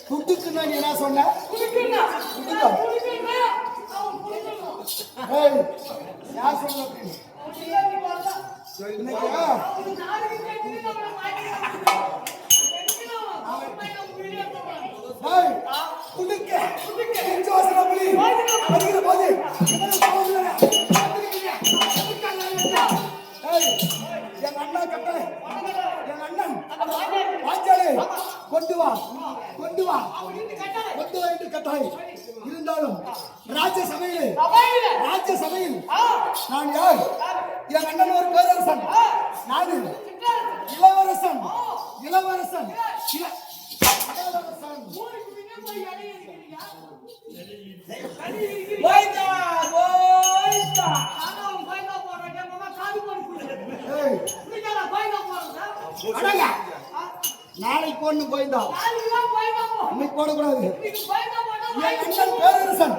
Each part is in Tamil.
புட்டுக்குன்னா நீ என்ன சொன்ன? யார் சொன்ன? இருந்தாலும் ராஜ்ய சபையில் நான் யார்? என் அண்ணன் ஒரு பேரரசன், நானு இளவரசன். நாளைக்கு பொண்ணு போயிருந்தா இன்னைக்கு போடக்கூடாது. பேரரசன்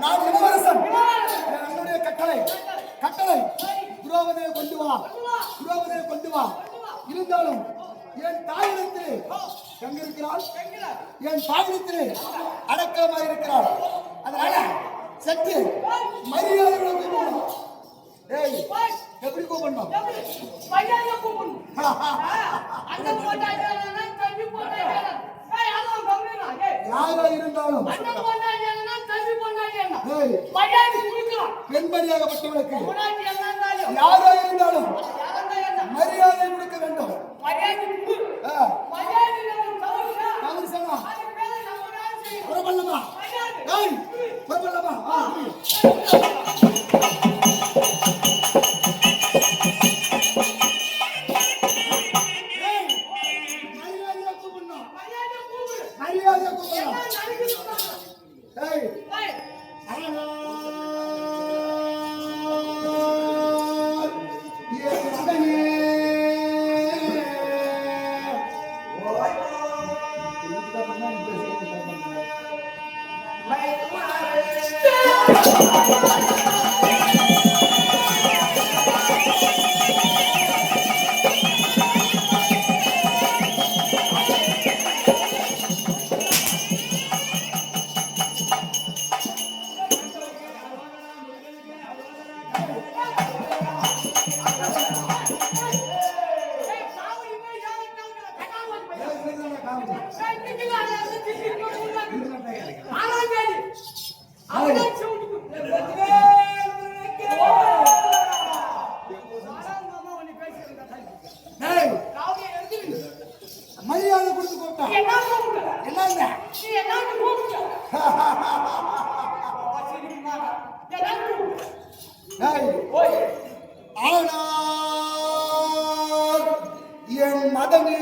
நான் இளவரசன். என் அண்ணனுடைய கட்டளை துரோபதியை கொண்டு வா. இருந்தாலும் என் தாயிடத்திலே எங்க இருக்கிறாள்? என் தாயிடத்திலே அடக்கமாக இருக்கிறாள். அதனால சற்று மரியாதை கூப்பிடணும். எப்படி கூப்பிடணும்? யாரா இருந்தாலும் பெண்மணியாகப்பட்டவனுக்கு யாரா இருந்தாலும் மரியாதை கொடுக்க வேண்டும். புறப்படலாமா? மரியாதை கொடுத்து கூப்பிட்டா என்ன? ஆனால் என் மதமே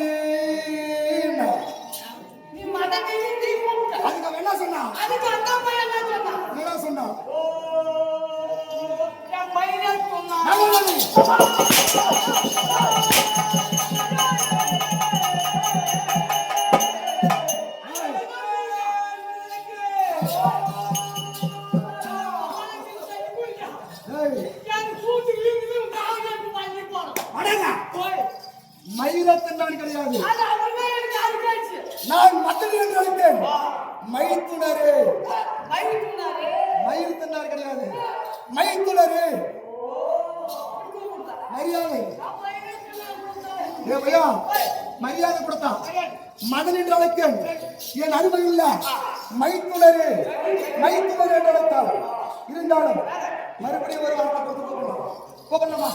அதுக்கு என்ன சொன்னா? என்ன சொன்னா? மயிலத்தன் கிடையாது, நான் மத்தன் என்று அழைத்தேன். மைத்துனரே, மயில் தன்னார் கிடையாது, மைத்துனரே. மரியாதை பையா, மரியாதை கொடுத்தா மதன் என்று அழைத்தேன். என் அருமை இல்ல, மைத்துனரே என்று அழைத்தார். இருந்தாலும் மறுபடியும் ஒரு வார்த்தை கூப்பிடணுமா?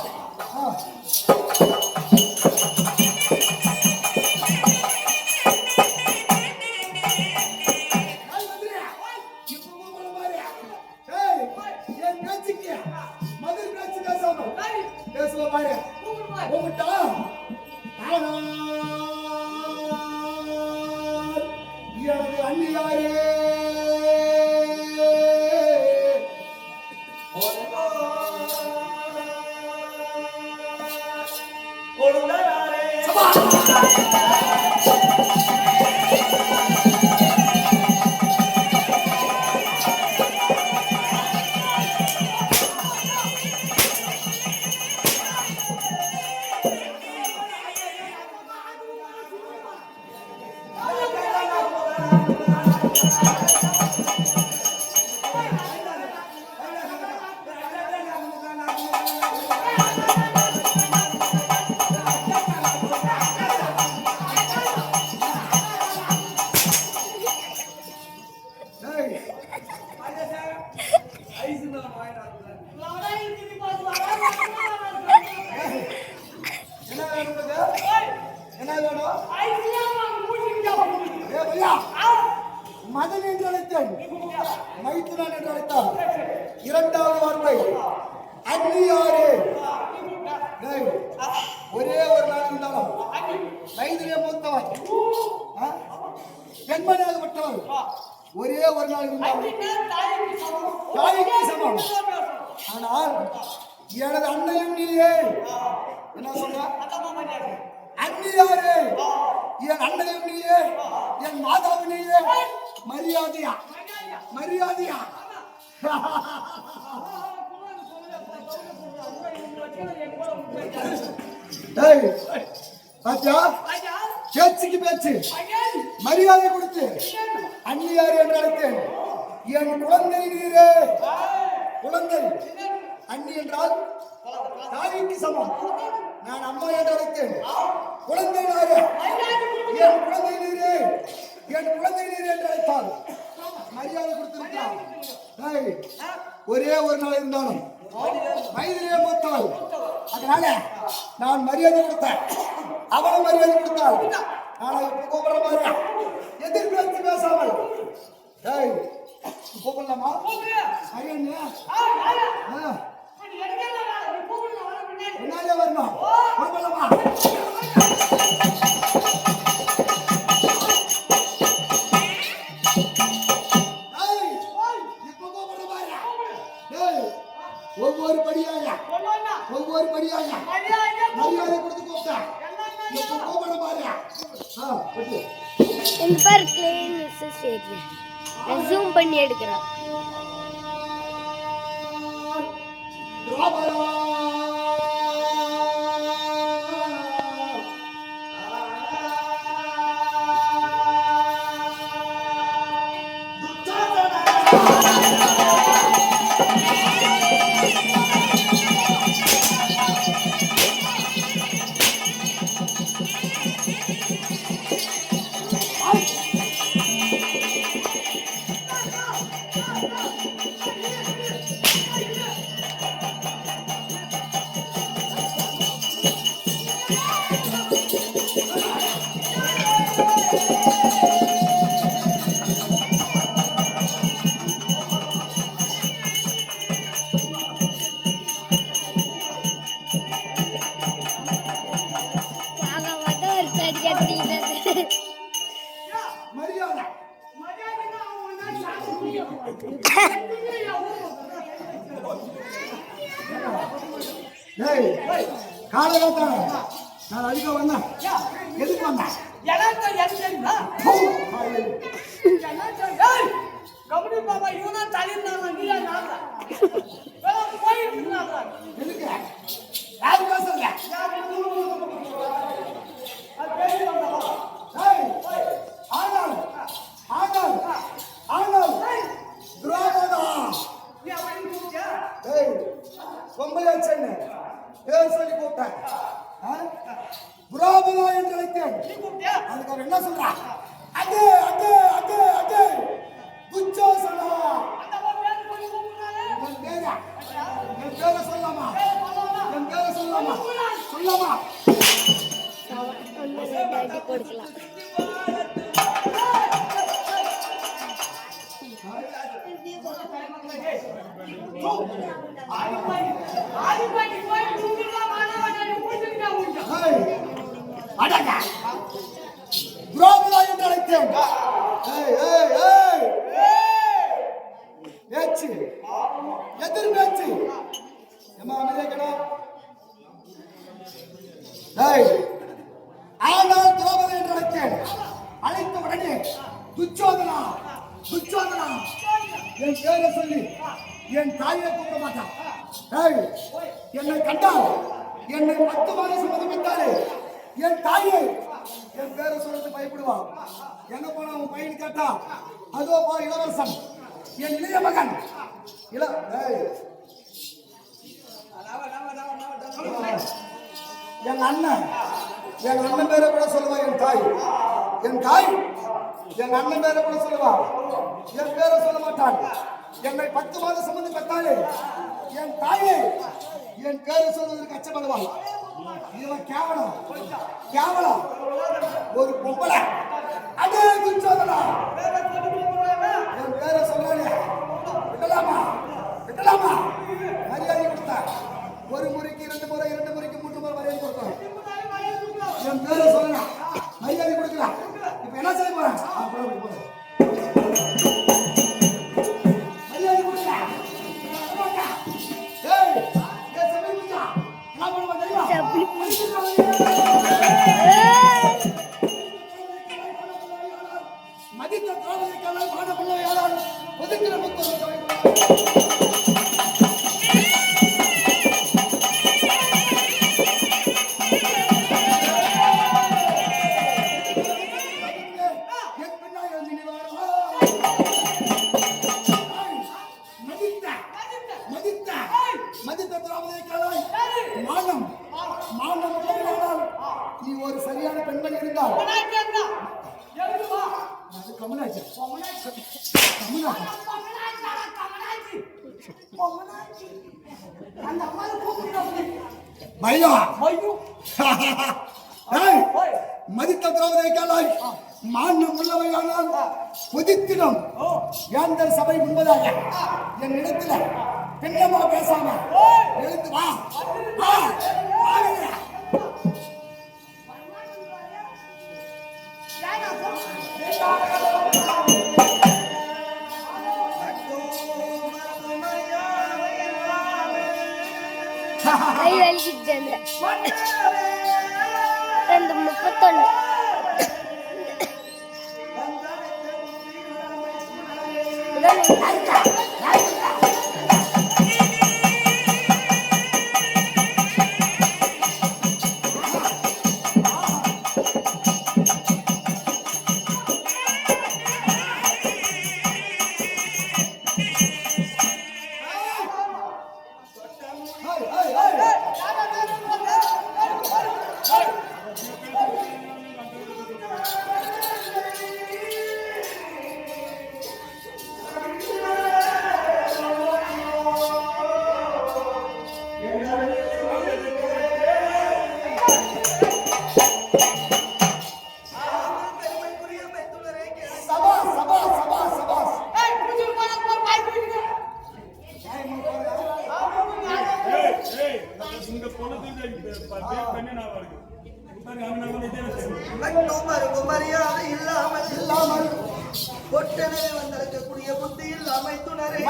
மதன் என்று அழைத்தேன், மைத்துனன் என்று அழைத்தார். இரண்டாவது வார்த்தை அக்னியாரே. ஒரே ஒரு நாள் இருந்தாலும் வயதிலே மூத்தவன், பெண்மணியாகப்பட்டவன், ஒரே ஒரு நாள் இருந்தாலும் தாய்க்கு சமம். ஆனால் எனது அண்ணையும் நீயே. என்ன சொல்ற? அன்னியாரே, என் அண்ணனையும் நீயே, என் மாதாவும் நீயே. மரியாதையா மரியாதையா? பேச்சுக்கு பேச்சு மரியாதை கொடுத்து அன்னியார் என்று அழைத்தேன். என் குழந்தை நீரே. குழந்தை அன்னி என்றால் தாய்க்கு சமம். நான் அம்மா என்று அழைத்தேன். குழந்தை நாரே, என் குழந்தை நீரே, என் குழந்தை நீரே என்று அழைத்தால் மரியாதை கொடுத்திருக்கிறார். ஒரே ஒரு நாள் இருந்தாலும் வயதிலே மூத்தவள், அதனால நான் மரியாதை கொடுத்தேன். அவளும் மரியாதை கொடுத்தாள். ஆனால் இப்ப கூப்பிடுற மாதிரி எதிர்பார்த்து பேசாமல் கூப்பிடலாமா? என்னாலே வரணும். கூப்பிடலாமா? ஒவ்வொரு படியாக மரியாதை கொடுத்து கூப்பிட்டா கூப்பிட பாரு. ஜூம் பண்ணி எடுக்கிறேன். காலகட்டம் நான் அதிக வந்தேன். எதுக்கு வந்தேன்? கபடி பாபா இவனா தலைந்தாங்க நீயா நாங்க போயிருந்தாங்க. எதுக்கு? யாரு பேசுறீங்க? ஆனால் ஆனால் ஆனால் துரோகதா நீ அவன் கூப்பிட்டியா? பொம்பளை சென்னை பேர் சொல்லி கூப்பிட்டேன். புராபதா என்று அழைத்தேன். அதுக்கு அவர் என்ன சொல்றா? அடே அடே அடே அடே துச்சோசனா. என் பேரை சொல்லாமா? என் பேரை சொல்லாமா? சொல்லாமா? கொடுக்கலாம். புராபதா என்று அழைத்தேன். பேச்சு எதிர் பேச்சு எம்மா அமைதியா டேய், ஆனால் திரௌபதி என்று அழைத்தேன். அழைத்த உடனே துச்சோதனா துச்சோதனா என் பேரை சொல்லி என் தாயை கூப்பிட மாட்டான். டேய், என்னை கண்டால் என்னை 10 மாதம் சுமந்துவிட்டாலே என் தாயை என் பேரை சொல்லிட்டு பயப்படுவான். எங்க போன உன் பையன் கேட்டா அதோ போ இளவரசன் என் இளைய மகன் டேய், என் அண்ணன் பேரை கூட சொல்லுவா. என் தாய் என் அண்ணன் பேரை கூட சொல்லுவா. என் பேரை சொல்ல மாட்டான். என்னை 10 மாதம் சம்பந்தி பெற்றாலே என் தாயை என் பேரை சொல்வதற்கு அச்சப்படுவாள். இவன் கேவலம் ஒரு பொம்பளை. அதே துச்சோதனா என் பேரை சொன்னாலே விடலாமா மரியாதை கொடுத்தா. ஒரு முறைக்கு 2 முறை 2 முறைக்கு 3 முறை மரியாதை கொடுத்தாங்க. என் பேரை சொல்லலாம் மரியாதை கொடுக்கலாம். இப்ப என்ன செய்ய போறேன்? மரியாதை கொடுக்கலாம். மதித்த திரௌபதிக்கான பாட பிள்ளையாளர் ஒதுக்கிற முத்தம் நீ ஒரு சரியான பெண்மணி இருந்தால் மதித்த திரௌபதிக்காலாய் மானம் உள்ளவையானால் புதித்திடம் ஏந்தர் சபை முன்பதாக என் இடத்துல பின்னமா பேசாம எழுந்து வா. கை வலிக்கிட்டு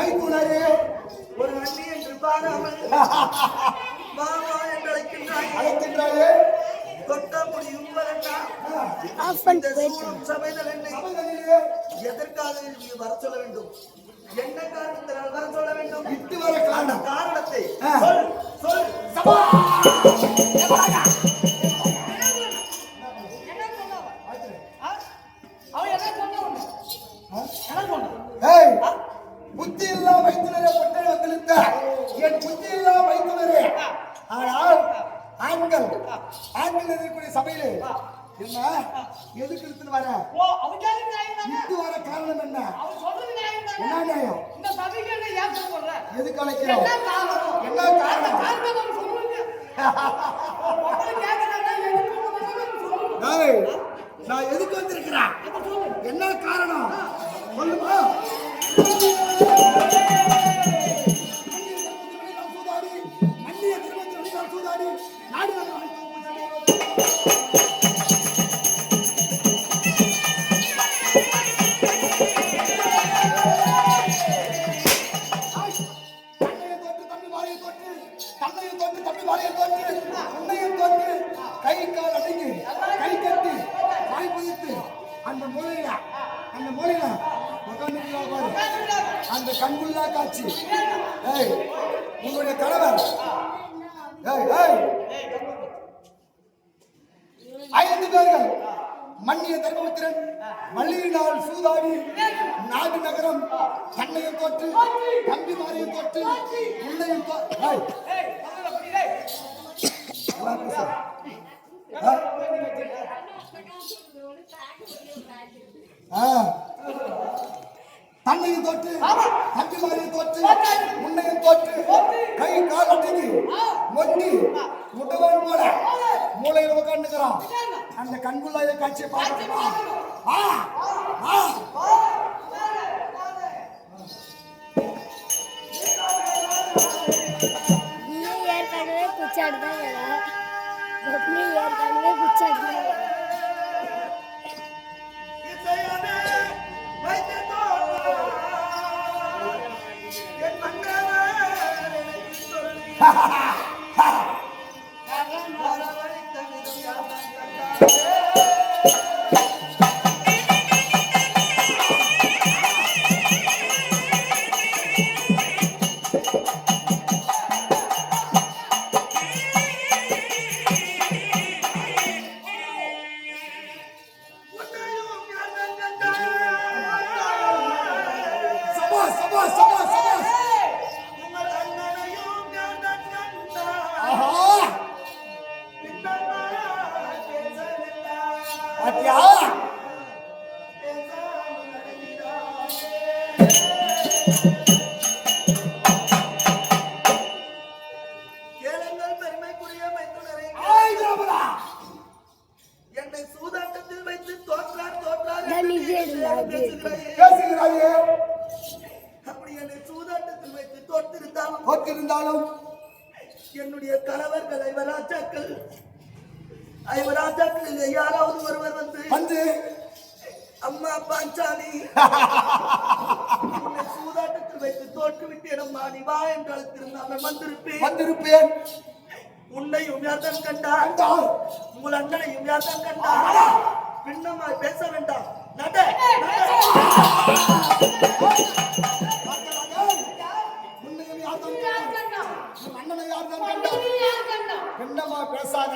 31 ஒரு அண்ணி என்று பாராமல் மாமா என்று அழைக்கின்றாயே தொட்ட முடியும் சபைதல் என்னை எதற்காக வர சொல்ல வேண்டும்? என்ன காரணத்தினால் வர சொல்ல வேண்டும்? விட்டு வர காரணத்தை சொல். புத்தி இல்லா வைத்துனரே பொட்டை வந்திருந்த என் புத்தி இல்லா வைத்துனரே. ஆனால் ஆண்கள் எதிர்க்கூடிய சபையிலே என்ன எதுக்கு எடுத்துன்னு வர விட்டு வர காரணம் என்ன? என்ன நியாயம்? எதுக்கு அழைக்கிறோம்? என்ன காரணம்? நான் எதுக்கு வந்திருக்கிறேன்? என்ன காரணம் சொல்லுமா? மன்னிய திருமணத்தில் சூதாடி நாடு கை கை கால் அடங்கி கை கட்டி வாய் புதித்து அந்த மூலையில உட்கார்ந்து பாரு அந்த கண்குள்ளா காட்சி. ஏய் உங்களுடைய கணவர் ஏய் ஏய் 5 பேர்கள் மன்னிய தர்மபுத்திரன் மல்லியினால் சூதாடி நாடு நகரம் தன்னையும் தோற்று தம்பிமாரையும் தோற்று உள்ளையும் தன்னையும் தோற்று தம்பிமாரையும் தோற்று உன்னையும் தோற்று கை கால் அட்டங்கி மொட்டி முட்டவன் போல மூளையில் உட்காந்துக்கிறான். அந்த கண்குள்ளாய காட்சியை பார்க்கலாம். ஏற்கனவே குச்சாடுதான் ஏற்கனவே குச்சாடுதான் தோற்றிருந்தாலும் என்னுடைய கணவர்கள் ஐவராஜாக்கள் யாராவது ஒருவர் வந்து அம்மா பாஞ்சாலி சூதாட்டத்தில் வைத்து தோற்று விட்டேனம்மா நீ வா என்று அழைத்திருந்தால் வந்திருப்பேன். உன்னையும் யார்தான் கண்டார் உங்கள் அண்ணனையும் யார்தான் கண்டார் பின்னமாய் பேச வேண்டாம். என்னமா பேசாத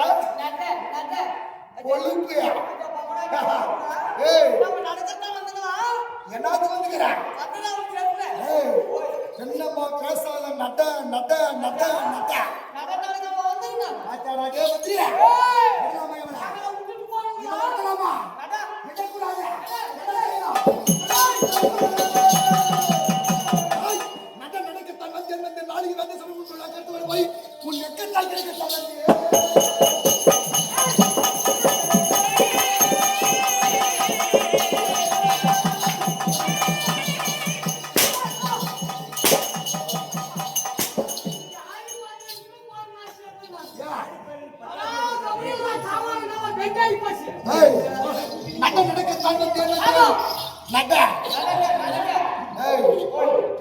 என்னது வந்துக்கிறேன் என்னம்மா பேசாத நட நட நட நட நடக்கத்தான் வந்து நாளைக்கு வந்து சொல்ல போய் உன் எக்கத்தால் கிடைக்கத்தான்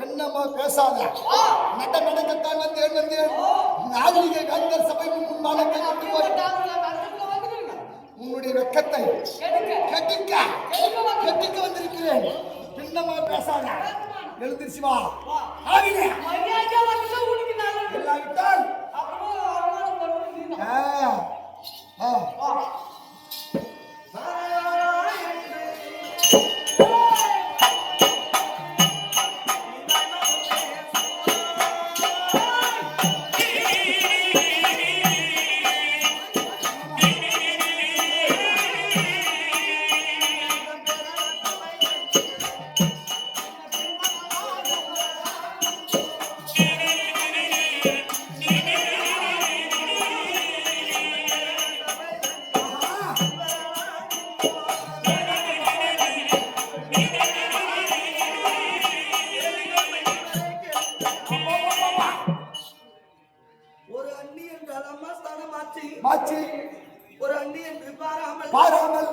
என்னம்மா பேசாத நடக்கத்தான் வந்தேன் நாகரிக கந்தர் சபைக்கு முன்பாக கொண்டு போய் உன்னுடைய வெக்கத்தை கெட்டிக்க வந்திருக்கிறேன். என்னம்மா பேசாத எழுந்திருச்சு வா. இல்லாவிட்டால் மாற்றி ஒரு அண்ணி என்று பாராமல்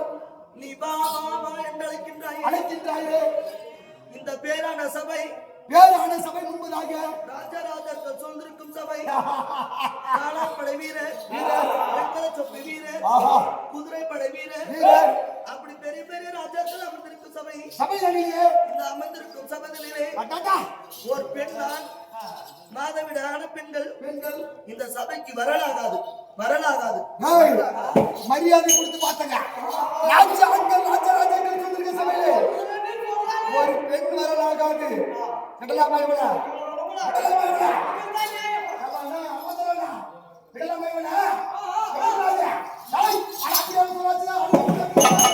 நீ வா என்று அழைக்கின்றாயே. இந்த பேரான சபை முன்பதாக ராஜராஜர்கள் சொல்லிருக்கும் சபை காலாப்படை வீரர் சொப்பு வீரர் ஆஹா குதிரைப்படை வீரர் வீரர் அப்படி பெரிய பெரிய ராஜாக்கள் அமர்ந்திருக்கும் சபை சபையில நீங்க இந்த அமர்ந்திருக்கும் சபைகளிலே அடடா ஒரு பெண் தான் மாதவிடான பெண்கள் பெண்கள் இந்த சபைக்கு வரலாகாது வரலாகாது ஏய், மரியாதை கொடுத்து பார்த்தங்க ராஜாக்கள் ராஜராஜர்கள் சொல்லிருக்க சபையில ஒரு பெண் வரலாகாது கடலாமா இவளா கடலாமா இவளா அவனா அவதரனா கடலாமா இவளா கடலாமா டேய் அடியா சொல்றாங்க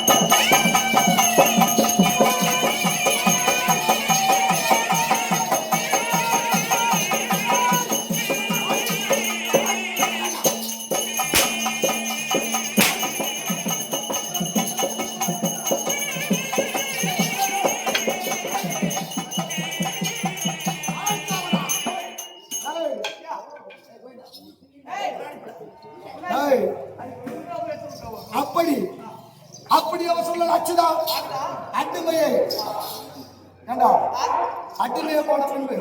ஏய் அப்படி அப்படி அவ சொல்ல அச்சுதா அட்டுமையை கண்டா அட்டுமையை போன பின்பு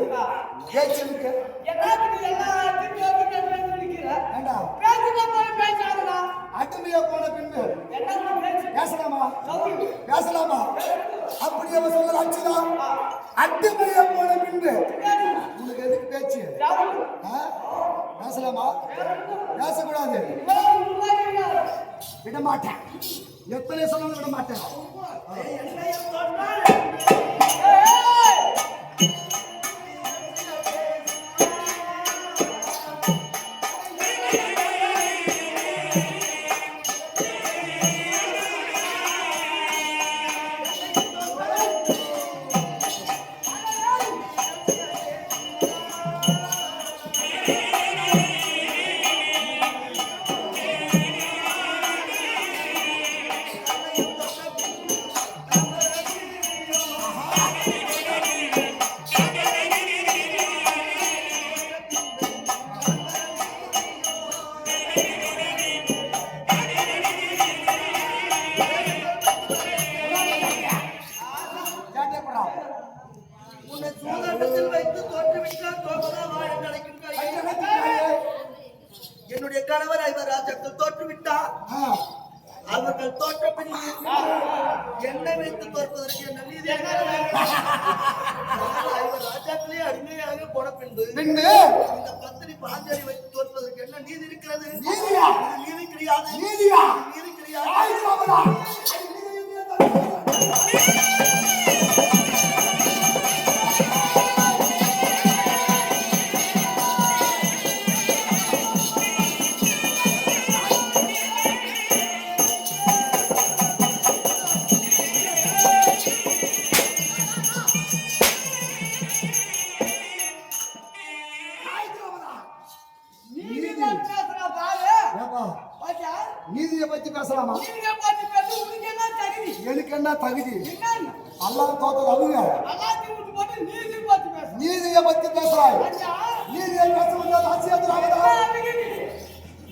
கேச்சலுக்கு கண்டா அட்டுமையை போன பின்பு பேசலாமா பேசலாமா அப்படி அவ சொல்ல அச்சுதா அட்டுமையை போன பின்பு உனக்கு எதுக்கு பேச்சு பேசலாமா பேசக்கூடாது விட மாட்டேன் எத்தனை சொன்னாலும் விட மாட்டேன் உன்னை சூதாட்டத்தில் வைத்து தோற்றுவிட்டால் தோற்றா வாழ கிடைக்கின்றாய். என்னுடைய கணவர் ஐவர் ராஜாக்கள் தோற்றுவிட்டார். அவர்கள் தோற்ற பின் என்னை வைத்து தோற்பதற்கு என்ன நீதி ஐவர் ராஜாக்களே அடிமையாக போன பின்பு இந்த பத்திரி பாஞ்சாலி வைத்து தோற்பதற்கு என்ன நீதி இருக்கிறது? நீதி கிடையாது. நீதி கிடையாது. நீதியை பத்தி பேசலாமா? எனக்கு என்ன தகுதி? அல்லாஹ் தோத்தது அவங்க. நீதியை பத்தி பேசுறாய். நீதியை பேச வந்தால் ஆசியத்தில் ஆகுதா?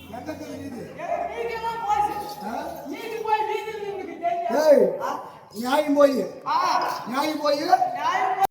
எங்களுக்கு நீதி. ஏய், நியாயம் போய்